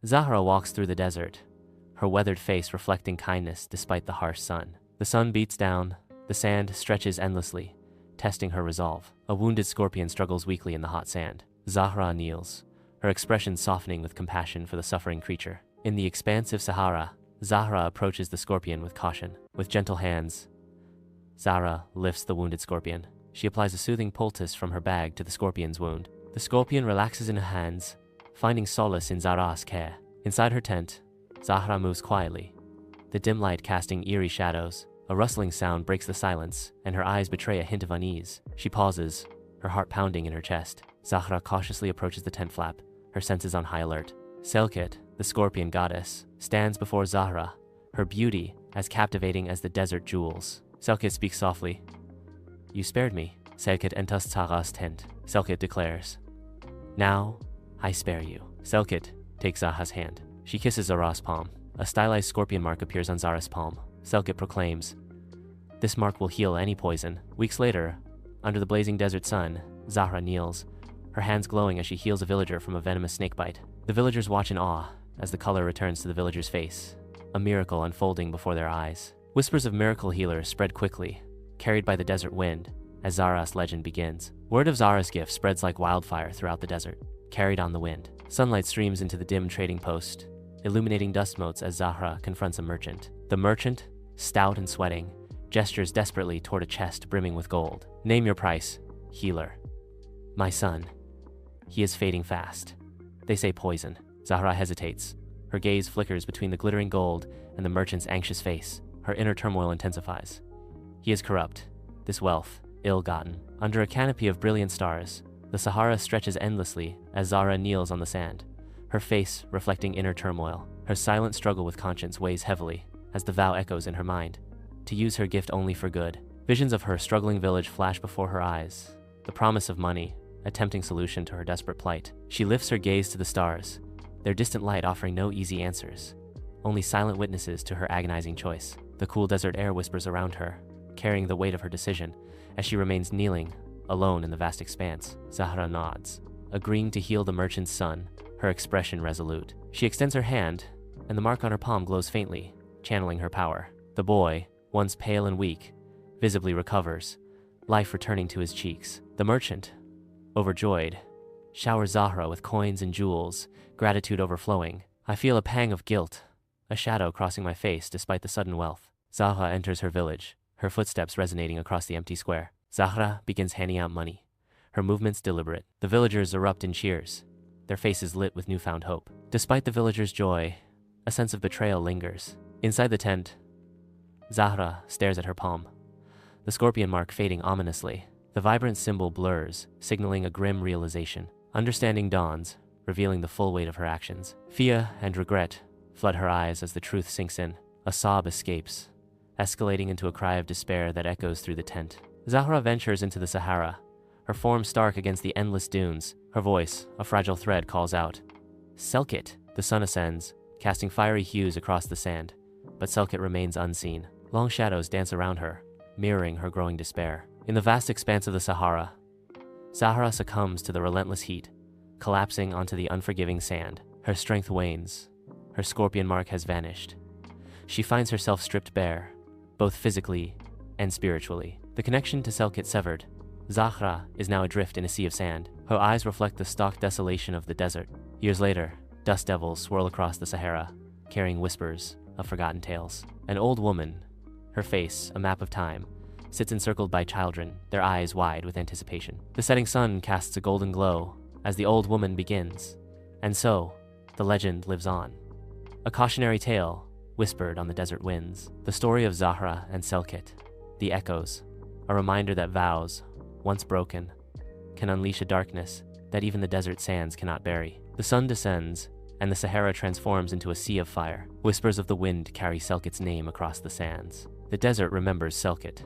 Zahra walks through the desert, her weathered face reflecting kindness despite the harsh sun. The sun beats down, the sand stretches endlessly, testing her resolve. A wounded scorpion struggles weakly in the hot sand. Zahra kneels, her expression softening with compassion for the suffering creature. In the expansive Sahara, Zahra approaches the scorpion with caution. With gentle hands, Zahra lifts the wounded scorpion. She applies a soothing poultice from her bag to the scorpion's wound. The scorpion relaxes in her hands, finding solace in Zahra's care. Inside her tent, Zahra moves quietly, the dim light casting eerie shadows. A rustling sound breaks the silence, and her eyes betray a hint of unease. She pauses, her heart pounding in her chest. Zahra cautiously approaches the tent flap, her senses on high alert. Selkit, the scorpion goddess, stands before Zahra, her beauty as captivating as the desert jewels. Selkit speaks softly. "You spared me." Selkit enters Zahra's tent. Selkit declares, "Now, I spare you." Selkit takes Zahra's hand. She kisses Zahra's palm. A stylized scorpion mark appears on Zahra's palm. Selkit proclaims, "This mark will heal any poison." Weeks later, under the blazing desert sun, Zahra kneels, her hands glowing as she heals a villager from a venomous snakebite. The villagers watch in awe as the color returns to the villager's face, a miracle unfolding before their eyes. Whispers of miracle healers spread quickly, carried by the desert wind, as Zahra's legend begins. Word of Zahra's gift spreads like wildfire throughout the desert, carried on the wind. Sunlight streams into the dim trading post, illuminating dust motes as Zahra confronts a merchant. The merchant, stout and sweating, gestures desperately toward a chest brimming with gold. "Name your price, healer." "My son. He is fading fast. They say poison." Zahra hesitates. Her gaze flickers between the glittering gold and the merchant's anxious face. Her inner turmoil intensifies. "He is corrupt. This wealth, ill-gotten." Under a canopy of brilliant stars, the Sahara stretches endlessly as Zahra kneels on the sand, her face reflecting inner turmoil. Her silent struggle with conscience weighs heavily as the vow echoes in her mind, to use her gift only for good. Visions of her struggling village flash before her eyes, the promise of money, a tempting solution to her desperate plight. She lifts her gaze to the stars, their distant light offering no easy answers, only silent witnesses to her agonizing choice. The cool desert air whispers around her, carrying the weight of her decision, as she remains kneeling, alone in the vast expanse. Zahra nods, agreeing to heal the merchant's son, her expression resolute. She extends her hand, and the mark on her palm glows faintly, channeling her power. The boy, once pale and weak, visibly recovers, life returning to his cheeks. The merchant, overjoyed, showers Zahra with coins and jewels, gratitude overflowing. "I feel a pang of guilt, a shadow crossing my face despite the sudden wealth." Zahra enters her village, her footsteps resonating across the empty square. Zahra begins handing out money, her movements deliberate. The villagers erupt in cheers, their faces lit with newfound hope. Despite the villagers' joy, a sense of betrayal lingers. Inside the tent, Zahra stares at her palm, the scorpion mark fading ominously. The vibrant symbol blurs, signaling a grim realization. Understanding dawns, revealing the full weight of her actions. Fear and regret flood her eyes as the truth sinks in. A sob escapes, escalating into a cry of despair that echoes through the tent. Zahra ventures into the Sahara, her form stark against the endless dunes. Her voice, a fragile thread, calls out, "Selkit!" The sun ascends, casting fiery hues across the sand, but Selkit remains unseen. Long shadows dance around her, mirroring her growing despair. In the vast expanse of the Sahara, Zahra succumbs to the relentless heat, collapsing onto the unforgiving sand. Her strength wanes, her scorpion mark has vanished. She finds herself stripped bare, both physically and spiritually. The connection to Selkit severed, Zahra is now adrift in a sea of sand. Her eyes reflect the stark desolation of the desert. Years later, dust devils swirl across the Sahara, carrying whispers of forgotten tales. An old woman, her face a map of time, sits encircled by children, their eyes wide with anticipation. The setting sun casts a golden glow as the old woman begins, and so, the legend lives on. A cautionary tale whispered on the desert winds. The story of Zahra and Selkit, the echoes, a reminder that vows, once broken, can unleash a darkness that even the desert sands cannot bury. The sun descends, and the Sahara transforms into a sea of fire. Whispers of the wind carry Selkit's name across the sands. The desert remembers Selkit,